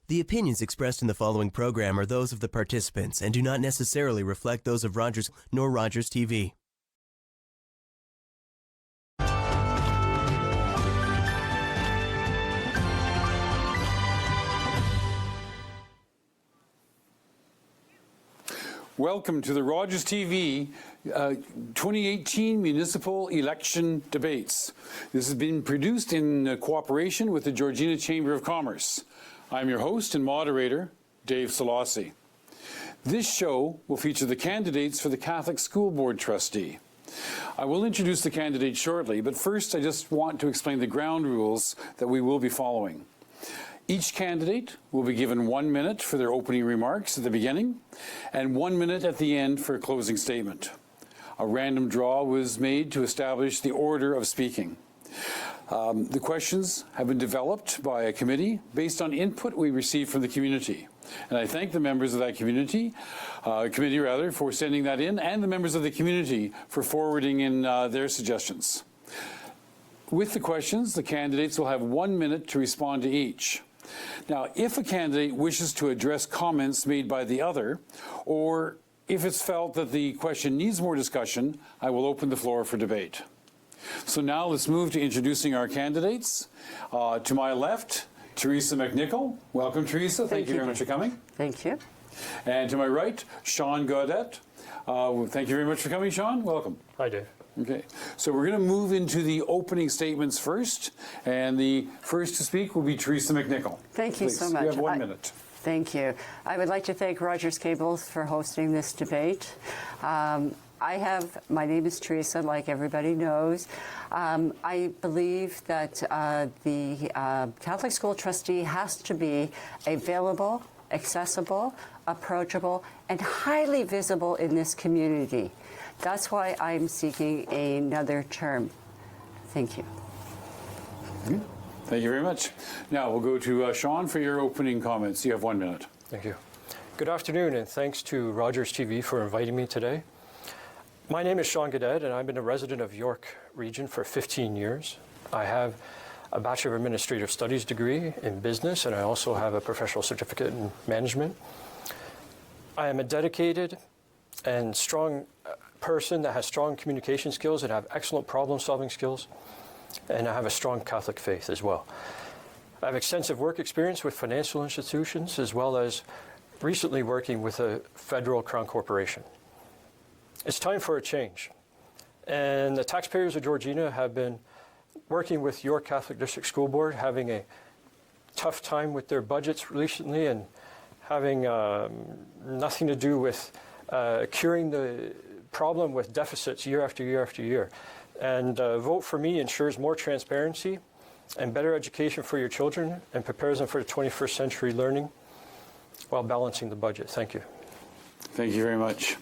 The opinions expressed in the following program are those of the participants and do not necessarily reflect those of Rogers nor Rogers TV. Welcome to the Rogers TV 2018 Municipal Election Debates. This has been produced in cooperation with the Georgina Chamber of Commerce. I'm your host and moderator, Dave Szollosy. This show will feature the candidates for the Catholic School Board Trustee. I will introduce the candidates shortly, but first I just want to explain the ground rules that we will be following. Each candidate will be given 1 minute for their opening remarks at the beginning and 1 minute at the end for a closing statement. A random draw was made to establish the order of speaking. The questions have been developed by a committee based on input we received from the community. And I thank the members of that committee for sending that in, and the members of the community for forwarding in their suggestions. With the questions, the candidates will have 1 minute to respond to each. Now, if a candidate wishes to address comments made by the other, or if it's felt that the question needs more discussion, I will open the floor for debate. So now let's move to introducing our candidates. To my left, Teresa McNichol. Welcome, Teresa. Thank you very much for coming. Thank you. And to my right, Sean Gaudette. Thank you very much for coming, Sean. Welcome. Hi, Dave. Okay, so we're going to move into the opening statements first, and the first to speak will be Teresa McNichol. Thank you so much. You have 1 minute. Thank you. I would like to thank Rogers Cable for hosting this debate. My name is Teresa, like everybody knows. I believe that the Catholic School Trustee has to be available, accessible, approachable, and highly visible in this community. That's why I'm seeking another term. Thank you. Thank you very much. Now we'll go to Sean for your opening comments. You have 1 minute. Thank you. Good afternoon, and thanks to Rogers TV for inviting me today. My name is Sean Gaudette, and I've been a resident of York Region for 15 years. I have a Bachelor of Administrative Studies degree in business, and I also have a professional certificate in management. I am a dedicated and strong person that has strong communication skills and have excellent problem-solving skills, and I have a strong Catholic faith as well. I have extensive work experience with financial institutions, as well as recently working with a federal crown corporation. It's time for a change, and the taxpayers of Georgina have been working with York Catholic District School Board, having a tough time with their budgets recently, and having nothing to do with curing the problem with deficits year after year after year. And vote for me ensures more transparency and better education for your children and prepares them for the 21st century learning while balancing the budget. Thank you. Thank you very much.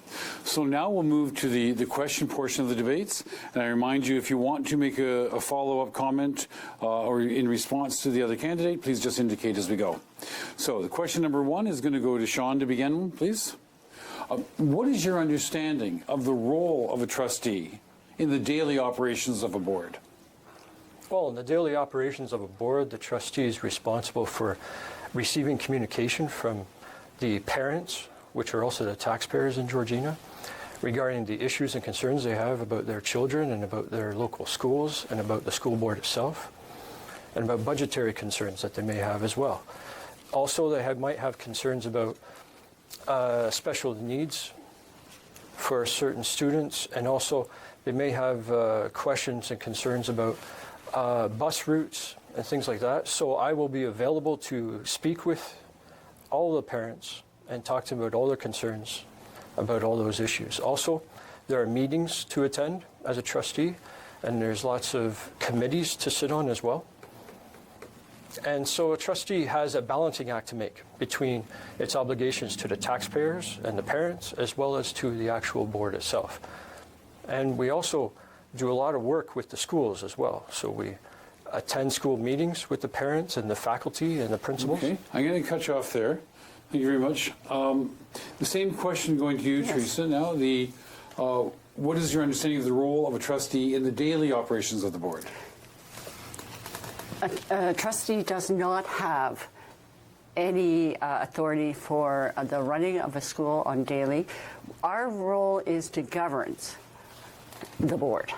So now we'll move to the question portion of the debates. And I remind you, if you want to make a follow-up comment or in response to the other candidate, please just indicate as we go. So the question number 1 is going to go to Sean to begin, please. What is your understanding of the role of a trustee in the daily operations of a board? Well, in the daily operations of a board, the trustee is responsible for receiving communication from the parents, which are also the taxpayers in Georgina, regarding the issues and concerns they have about their children and about their local schools and about the school board itself, and about budgetary concerns that they may have as well. Also, they might have concerns about special needs for certain students, and also they may have questions and concerns about bus routes and things like that. So I will be available to speak with all the parents and talk to them about all their concerns about all those issues. Also, there are meetings to attend as a trustee, and there's lots of committees to sit on as well. And so a trustee has a balancing act to make between its obligations to the taxpayers and the parents, as well as to the actual board itself. And we also do a lot of work with the schools as well. So we attend school meetings with the parents and the faculty and the principals. Okay, I'm going to cut you off there. Thank you very much. The same question going to you, yes. Teresa. Now, what is your understanding of the role of a trustee in the daily operations of the board? A trustee does not have any authority for the running of a school on daily. Our role is to govern the board.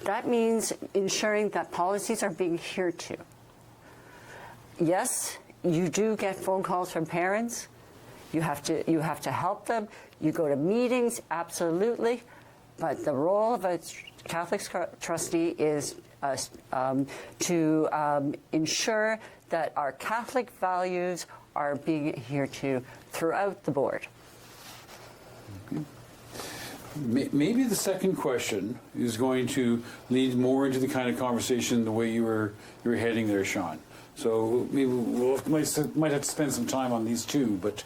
That means ensuring that policies are being adhered to. Yes, you do get phone calls from parents. You have to help them. You go to meetings, absolutely. But the role of a Catholic trustee is to ensure that our Catholic values are being adhered to throughout the board. Okay. Maybe the second question is going to lead more into the kind of conversation the way you were heading there, Sean. So maybe we might have to spend some time on these two. But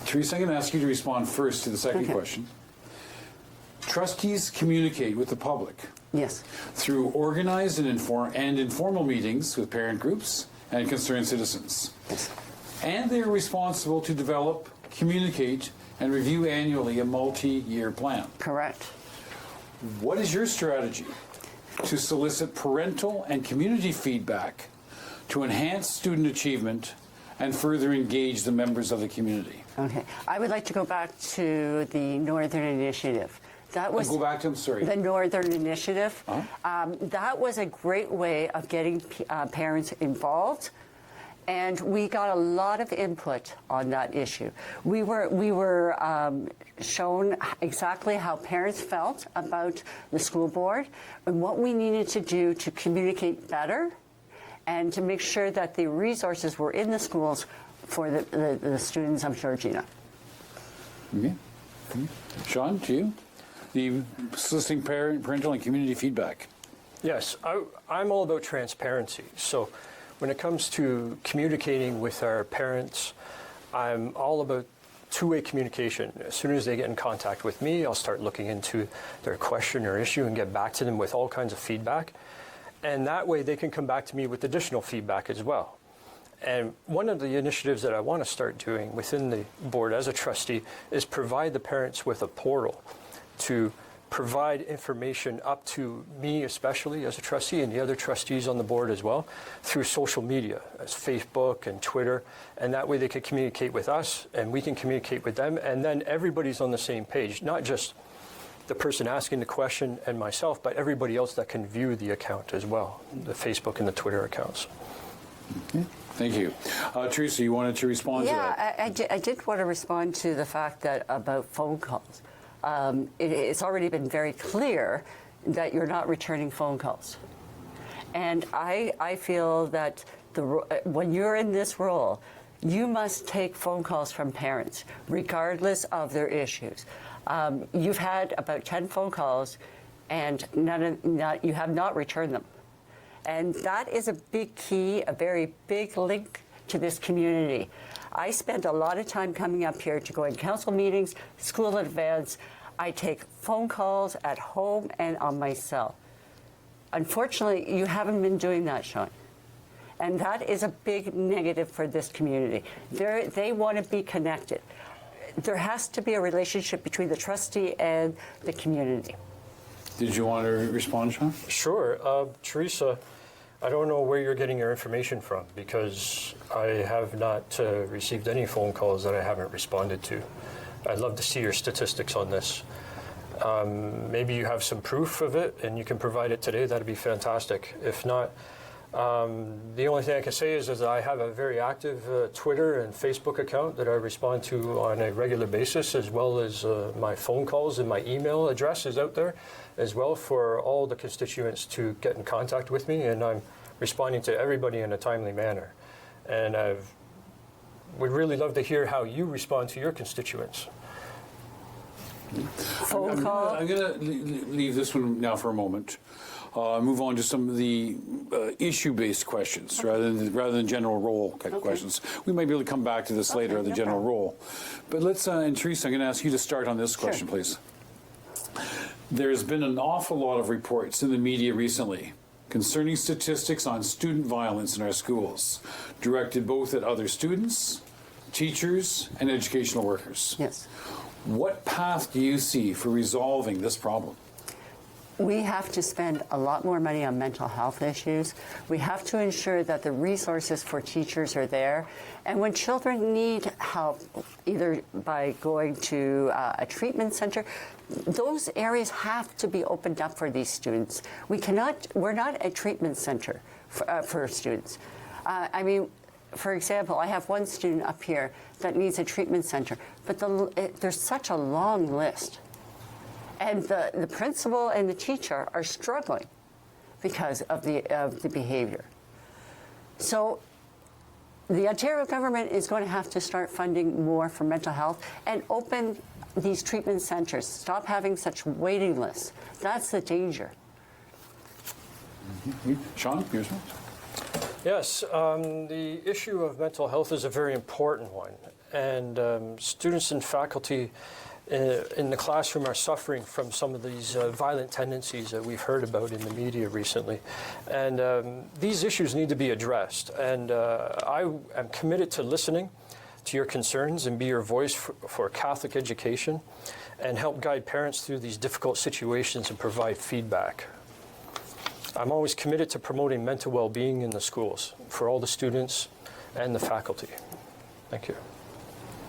Teresa, I'm going to ask you to respond first to the second question. Trustees communicate with the public. Yes. Through organized and informal meetings with parent groups and concerned citizens. Yes. And they are responsible to develop, communicate, and review annually a multi-year plan. Correct. What is your strategy to solicit parental and community feedback to enhance student achievement and further engage the members of the community? Okay. I would like to go back to the Northern Initiative. That was go back to, I'm sorry. The Northern Initiative. That was a great way of getting parents involved, and we got a lot of input on that issue. We were shown exactly how parents felt about the school board and what we needed to do to communicate better and to make sure that the resources were in the schools for the students of Georgina. Okay. Sean, to you? The soliciting parental and community feedback. Yes, I'm all about transparency. So when it comes to communicating with our parents, I'm all about two-way communication. As soon as they get in contact with me, I'll start looking into their question or issue and get back to them with all kinds of feedback. And that way they can come back to me with additional feedback as well. And one of the initiatives that I want to start doing within the board as a trustee is provide the parents with a portal to provide information up to me, especially as a trustee, and the other trustees on the board as well, through social media, as Facebook and Twitter, and that way they can communicate with us and we can communicate with them, and then everybody's on the same page, not just the person asking the question and myself, but everybody else that can view the account as well, the Facebook and the Twitter accounts. Okay. Thank you. Teresa, you wanted to respond to that? Yeah, I did want to respond to the fact that about phone calls. It's already been very clear that you're not returning phone calls. And I feel that when you're in this role, you must take phone calls from parents, regardless of their issues. You've had about 10 phone calls, and you have not returned them. And that is a big key, a very big link to this community. I spend a lot of time coming up here to go in council meetings, school events. I take phone calls at home and on my cell. Unfortunately, you haven't been doing that, Sean. And that is a big negative for this community. They want to be connected. There has to be a relationship between the trustee and the community. Did you want to respond, Sean? Sure. Teresa, I don't know where you're getting your information from because I have not received any phone calls that I haven't responded to. I'd love to see your statistics on this. Maybe you have some proof of it and you can provide it today. That'd be fantastic. If not, the only thing I can say is that I have a very active Twitter and Facebook account that I respond to on a regular basis, as well as my phone calls, and my email address is out there as well for all the constituents to get in contact with me, and I'm responding to everybody in a timely manner. And I would really love to hear how you respond to your constituents. Phone call. I'm going to leave this one now for a moment. Move on to some of the issue-based questions rather than general role questions. We might be able to come back to this later, the general role. But let's, and Teresa, I'm going to ask you to start on this question, please. There's been an awful lot of reports in the media recently concerning statistics on student violence in our schools, directed both at other students, teachers, and educational workers. Yes. What path do you see for resolving this problem? We have to spend a lot more money on mental health issues. We have to ensure that the resources for teachers are there. And when children need help, either by going to a treatment center, those areas have to be opened up for these students. We're not a treatment center for students. I mean, for example, I have one student up here that needs a treatment center, but there's such a long list. And the principal and the teacher are struggling because of the behavior. So the Ontario government is going to have to start funding more for mental health and open these treatment centers. Stop having such waiting lists. That's the danger. Mm-hmm. Sean, yours? Yes, the issue of mental health is a very important one. And students and faculty in the classroom are suffering from some of these violent tendencies that we've heard about in the media recently. And these issues need to be addressed. And I am committed to listening to your concerns and be your voice for Catholic education and help guide parents through these difficult situations and provide feedback. I'm always committed to promoting mental well-being in the schools for all the students and the faculty. Thank you.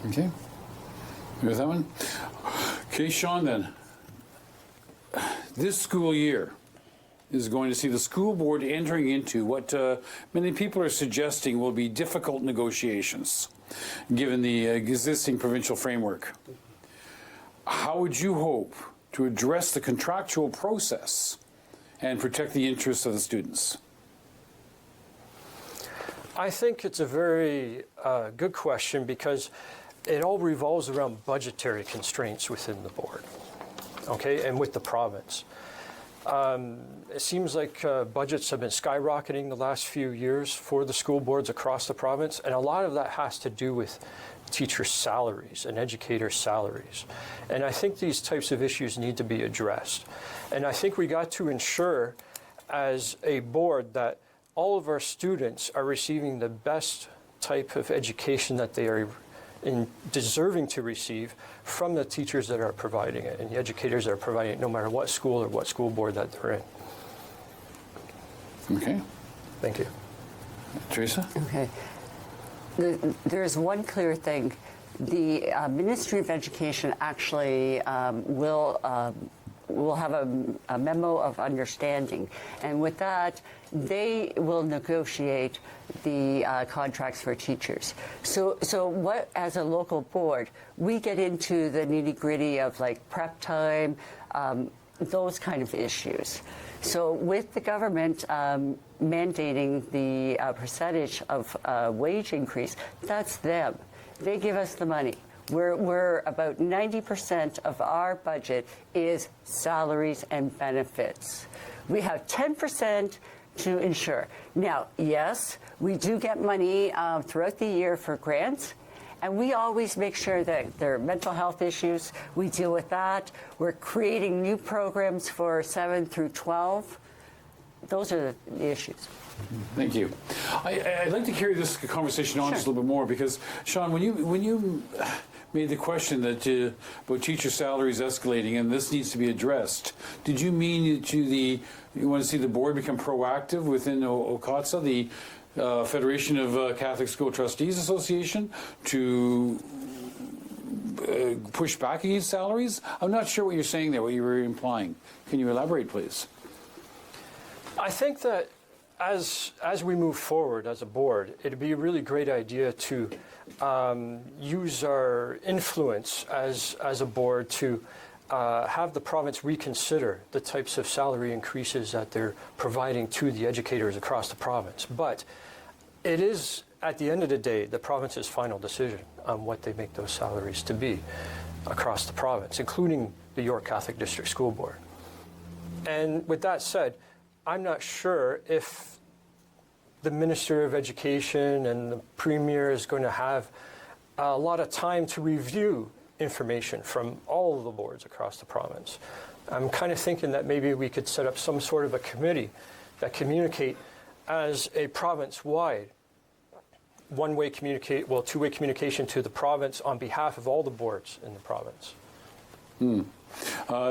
Okay. You with that one? Okay, Sean, then. This school year is going to see the school board entering into what many people are suggesting will be difficult negotiations, given the existing provincial framework. How would you hope to address the contractual process and protect the interests of the students? I think it's a very good question because it all revolves around budgetary constraints within the board, okay, and with the province. It seems like budgets have been skyrocketing the last few years for the school boards across the province, and a lot of that has to do with teacher salaries and educator salaries. And I think these types of issues need to be addressed. And I think we got to ensure as a board that all of our students are receiving the best type of education that they are deserving to receive from the teachers that are providing it and the educators that are providing it, no matter what school or what school board that they're in. Okay. Thank you. Teresa? Okay. There's one clear thing. The Ministry of Education actually will have a memo of understanding, and with that, they will negotiate the contracts for teachers. So what, as a local board, we get into the nitty-gritty of like prep time, those kind of issues. So with the government mandating the percentage of wage increase, that's them. They give us the money. We're about 90% of our budget is salaries and benefits. We have 10% to insure. Now, yes, we do get money throughout the year for grants, and we always make sure that there are mental health issues. We deal with that. We're creating new programs for 7 through 12. Those are the issues. Thank you. I'd like to carry this conversation on just a little bit more because, Sean, when you made the question that about teacher salaries escalating and this needs to be addressed, did you mean you want to see the board become proactive within OCATSA, the Federation of Catholic School Trustees Association, to push back against salaries? I'm not sure what you're saying there, what you were implying. Can you elaborate, please? I think that as we move forward as a board, it'd be a really great idea to use our influence as a board to have the province reconsider the types of salary increases that they're providing to the educators across the province. But it is, at the end of the day, the province's final decision on what they make those salaries to be across the province, including the York Catholic District School Board. And with that said, I'm not sure if the Minister of Education and the Premier is going to have a lot of time to review information from all of the boards across the province. I'm kind of thinking that maybe we could set up some sort of a committee that communicate as a province-wide, two-way communication to the province on behalf of all the boards in the province.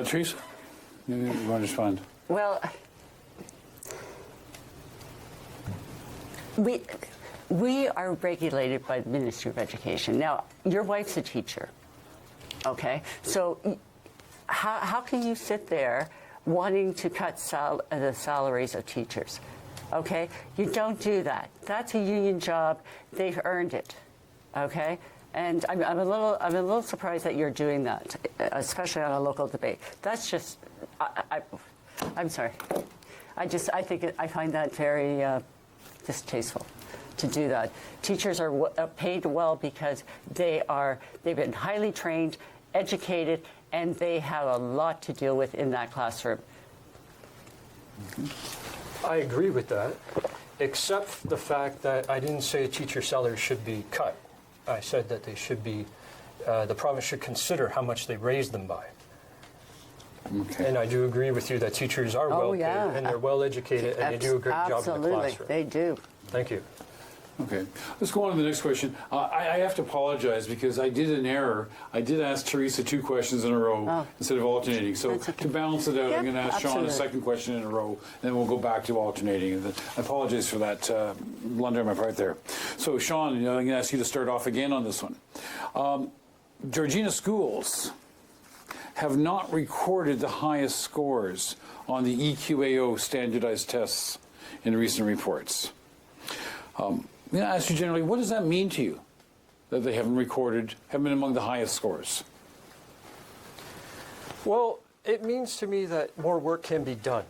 Teresa? You want to respond? Well, we are regulated by the Ministry of Education. Now, your wife's a teacher, okay? So how can you sit there wanting to cut the salaries of teachers? Okay, you don't do that. That's a union job. They've earned it. Okay, and I'm a little surprised that you're doing that, especially on a local debate. That's just, I'm sorry. I find that very distasteful to do that. Teachers are paid well because they've been highly trained, educated, and they have a lot to deal with in that classroom. I agree with that, except the fact that I didn't say teacher salaries should be cut. I said that they should be, the province should consider how much they raise them by. Okay. And I do agree with you that teachers are well paid and they're well educated and they do a great job in the classroom. Absolutely, they do. Thank you. Okay, let's go on to the next question. I have to apologize because I did an error. I did ask Teresa 2 questions in a row instead of alternating. So to balance it out, I'm going to ask Sean a second question in a row, and then we'll go back to alternating. I apologize for that blunder on my part there. So Sean, I'm going to ask you to start off again on this one. Georgina schools have not recorded the highest scores on the EQAO standardized tests in recent reports. I'm going to ask you generally, what does that mean to you, that they haven't been among the highest scores? Well, it means to me that more work can be done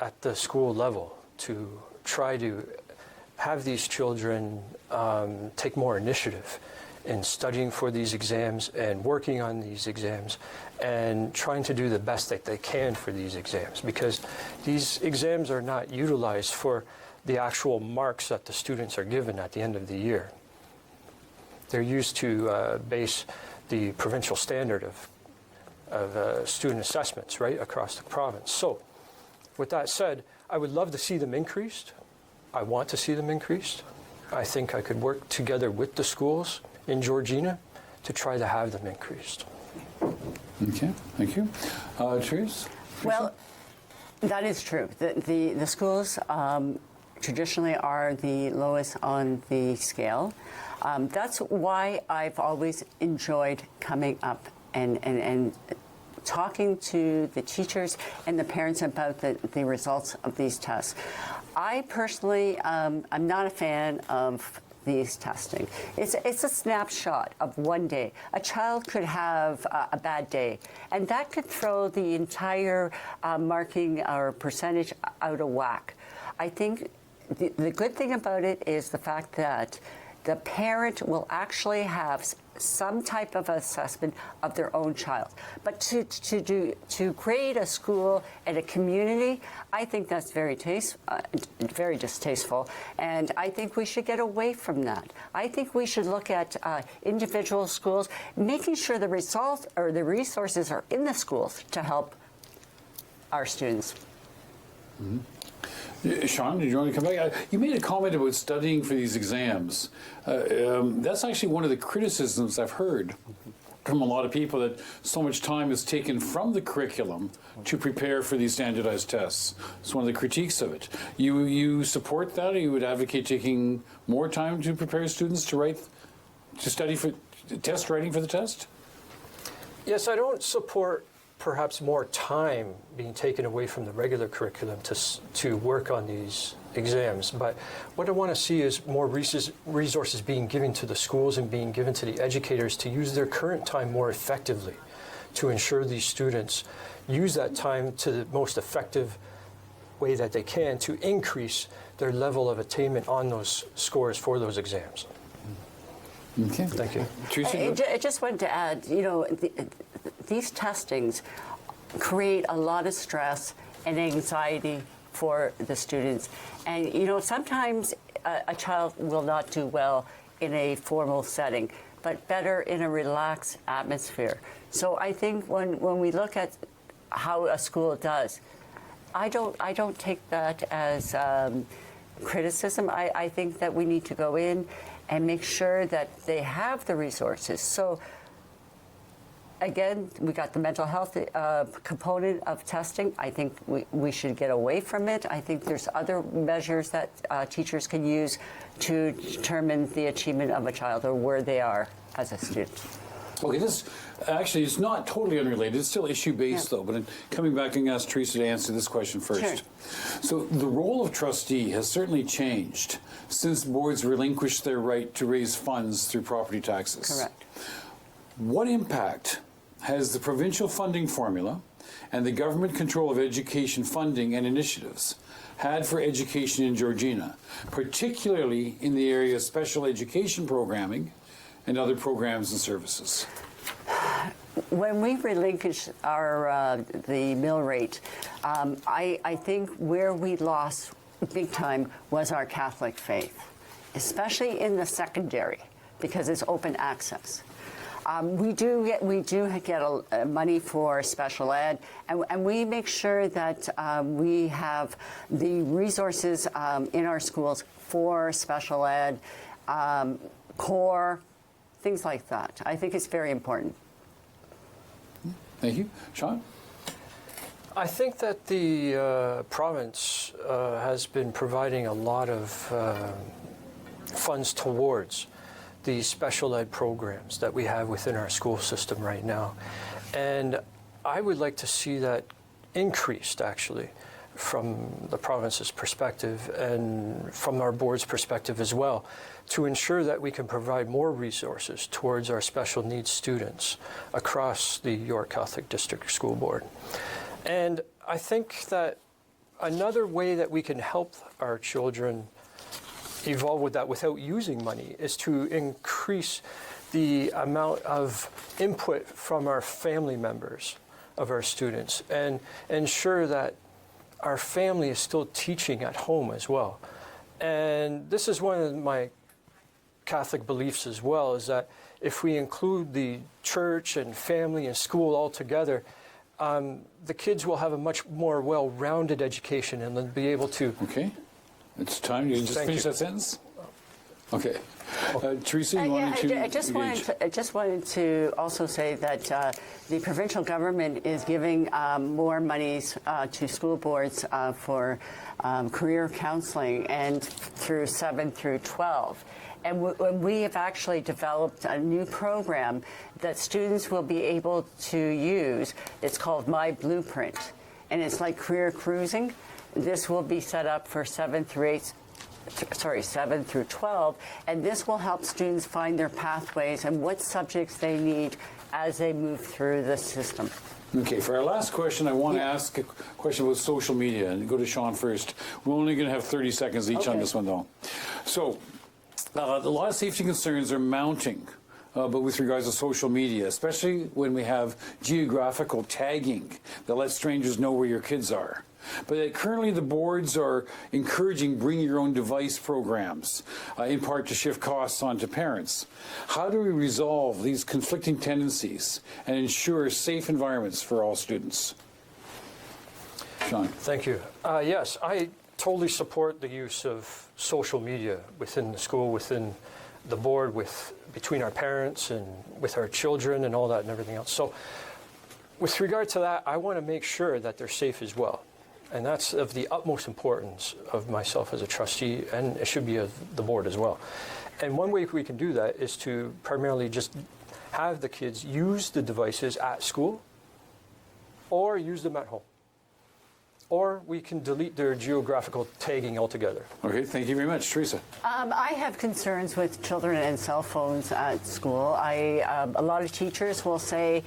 at the school level to try to have these children take more initiative in studying for these exams and working on these exams and trying to do the best that they can for these exams, because these exams are not utilized for the actual marks that the students are given at the end of the year. They're used to base the provincial standard of student assessments right across the province. So with that said, I would love to see them increased. I want to see them increased. I think I could work together with the schools in Georgina to try to have them increased. Okay, thank you. Therese? Well, that is true. The schools traditionally are the lowest on the scale. That's why I've always enjoyed coming up and talking to the teachers and the parents about the results of these tests. I personally, I'm not a fan of these testing. It's a snapshot of one day. A child could have a bad day, and that could throw the entire marking or percentage out of whack. I think the good thing about it is the fact that the parent will actually have some type of assessment of their own child. But to grade a school and a community, I think that's very distasteful, and I think we should get away from that. I think we should look at individual schools, making sure the results or the resources are in the schools to help our students. Mm-hmm. Sean, did you want to come back? You made a comment about studying for these exams. That's actually one of the criticisms I've heard from a lot of people, that so much time is taken from the curriculum to prepare for these standardized tests. It's one of the critiques of it. You support that, or you would advocate taking more time to prepare students to study for test writing for the test? Yes, I don't support perhaps more time being taken away from the regular curriculum to work on these exams. But what I want to see is more resources being given to the schools and being given to the educators to use their current time more effectively, to ensure these students use that time to the most effective way that they can to increase their level of attainment on those scores for those exams. Okay. Thank you. I just wanted to add, these testings create a lot of stress and anxiety for the students. And, sometimes a child will not do well in a formal setting, but better in a relaxed atmosphere. So I think when we look at how a school does, I don't take that as criticism. I think that we need to go in and make sure that they have the resources. So again, we got the mental health component of testing. I think we should get away from it. I think there's other measures that teachers can use to determine the achievement of a child or where they are as a student. Okay, this actually is not totally unrelated. It's still issue-based, though. But coming back and ask Teresa to answer this question first. Sure. So the role of trustee has certainly changed since boards relinquished their right to raise funds through property taxes. Correct. What impact has the provincial funding formula and the government control of education funding and initiatives had for education in Georgina, particularly in the area of special education programming and other programs and services? When we relinquished our the mill rate, I think where we lost big time was our Catholic faith, especially in the secondary, because it's open access. We do get money for special ed, and we make sure that we have the resources in our schools for special ed, core, things like that. I think it's very important. Thank you. Sean? I think that the province has been providing a lot of funds towards the special ed programs that we have within our school system right now. And I would like to see that increased, actually, from the province's perspective and from our board's perspective as well, to ensure that we can provide more resources towards our special needs students across the York Catholic District School Board. And I think that another way that we can help our children evolve with that without using money is to increase the amount of input from our family members of our students and ensure that our family is still teaching at home as well. And this is one of my Catholic beliefs as well, is that if we include the church and family and school all together, the kids will have a much more well-rounded education and they'll be able to... Okay. It's time. You just finish that sentence? Okay. Teresa, you wanted to I just wanted to also say that the provincial government is giving more monies to school boards for career counseling and through 7 through 12. And we have actually developed a new program that students will be able to use. It's called My Blueprint, and it's like career cruising. This will be set up for 7 through 12, and this will help students find their pathways and what subjects they need as they move through the system. Okay, for our last question, I want to ask a question about social media, and go to Sean first. We're only going to have 30 seconds each on this one, though. So, a lot of safety concerns are mounting, but with regards to social media, especially when we have geographical tagging that lets strangers know where your kids are. But currently the boards are encouraging bring your own device programs, in part to shift costs onto parents. How do we resolve these conflicting tendencies and ensure safe environments for all students? Sean. Thank you. Yes, I totally support the use of social media within the school, within the board, between our parents and with our children and all that and everything else. So with regard to that, I want to make sure that they're safe as well. And that's of the utmost importance of myself as a trustee, and it should be of the board as well. And one way we can do that is to primarily just have the kids use the devices at school or use them at home. Or we can delete their geographical tagging altogether. Okay, thank you very much. Teresa. I have concerns with children and cell phones at school. A lot of teachers will say,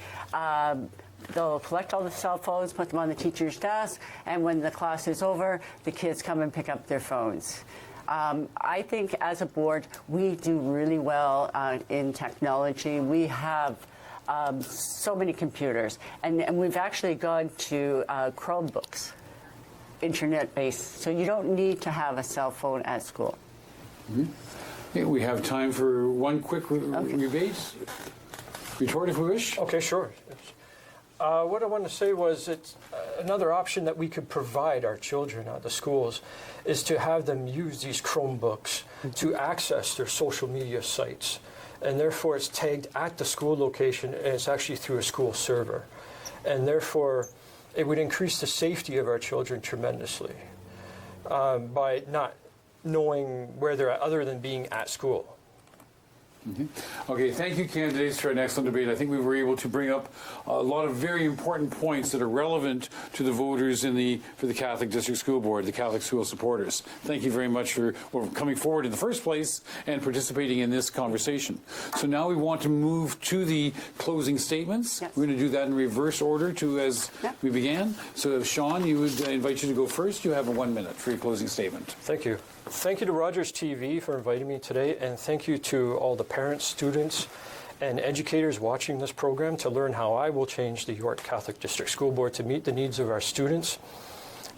they'll collect all the cell phones, put them on the teacher's desk, and when the class is over, the kids come and pick up their phones. I think as a board, we do really well in technology. We have so many computers, and we've actually gone to Chromebooks, internet-based, so you don't need to have a cell phone at school. Mm-hmm. Yeah, we have time for one quick retort if we wish. Okay, sure. What I want to say was it's another option that we could provide our children at the schools is to have them use these Chromebooks to access their social media sites and therefore it's tagged at the school location, and it's actually through a school server. And therefore, it would increase the safety of our children tremendously by not knowing where they're at other than being at school. Okay, thank you, candidates, for an excellent debate. I think we were able to bring up a lot of very important points that are relevant to the voters for the Catholic District School Board, the Catholic school supporters. Thank you very much for coming forward in the first place and participating in this conversation. So now we want to move to the closing statements. Yes. We're going to do that in reverse order as we began. So, Sean, I invite you to go first. You have 1 minute for your closing statement. Thank you. Thank you to Rogers TV for inviting me today, and thank you to all the parents, students, and educators watching this program to learn how I will change the York Catholic District School Board to meet the needs of our students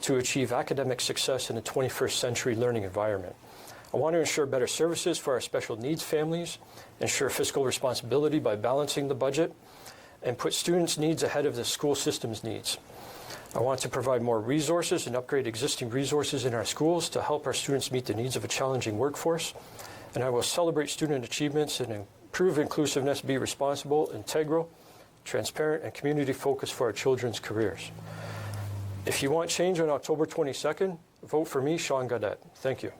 to achieve academic success in a 21st century learning environment. I want to ensure better services for our special needs families, ensure fiscal responsibility by balancing the budget, and put students' needs ahead of the school system's needs. I want to provide more resources and upgrade existing resources in our schools to help our students meet the needs of a challenging workforce. And I will celebrate student achievements and improve inclusiveness, be responsible, integral, transparent, and community-focused for our children's careers. If you want change on October 22nd, vote for me, Sean Gaudette. Thank you.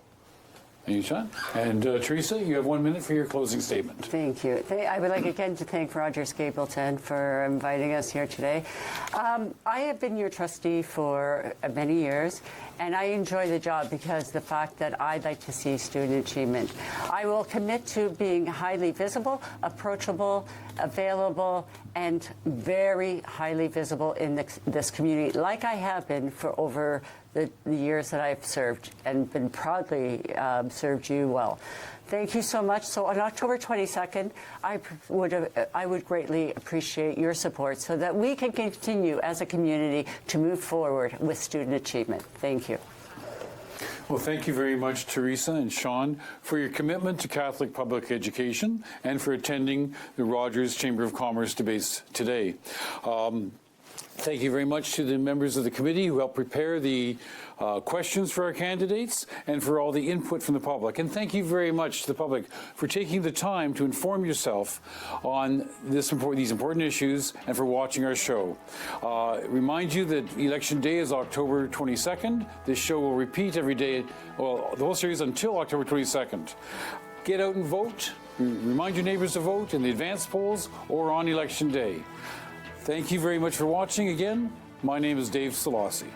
Thank you, Sean. And Teresa, you have 1 minute for your closing statement. Thank you. I would like again to thank Rogers Gableton for inviting us here today. I have been your trustee for many years, and I enjoy the job because the fact that I'd like to see student achievement. I will commit to being highly visible, approachable, available, and very highly visible in this community, like I have been for over the years that I've served and been proudly served you well. Thank you so much. So on October 22nd, I would greatly appreciate your support so that we can continue as a community to move forward with student achievement. Thank you. Well, thank you very much, Teresa and Sean, for your commitment to Catholic public education and for attending the Rogers Chamber of Commerce debates today. Thank you very much to the members of the committee who helped prepare the questions for our candidates and for all the input from the public. And thank you very much to the public for taking the time to inform yourself on these important issues and for watching our show. Remind you that Election Day is October 22nd. This show will repeat every day, well, the whole series until October 22nd. Get out and vote. Remind your neighbors to vote in the advanced polls or on Election Day. Thank you very much for watching again. My name is Dave Szollosy.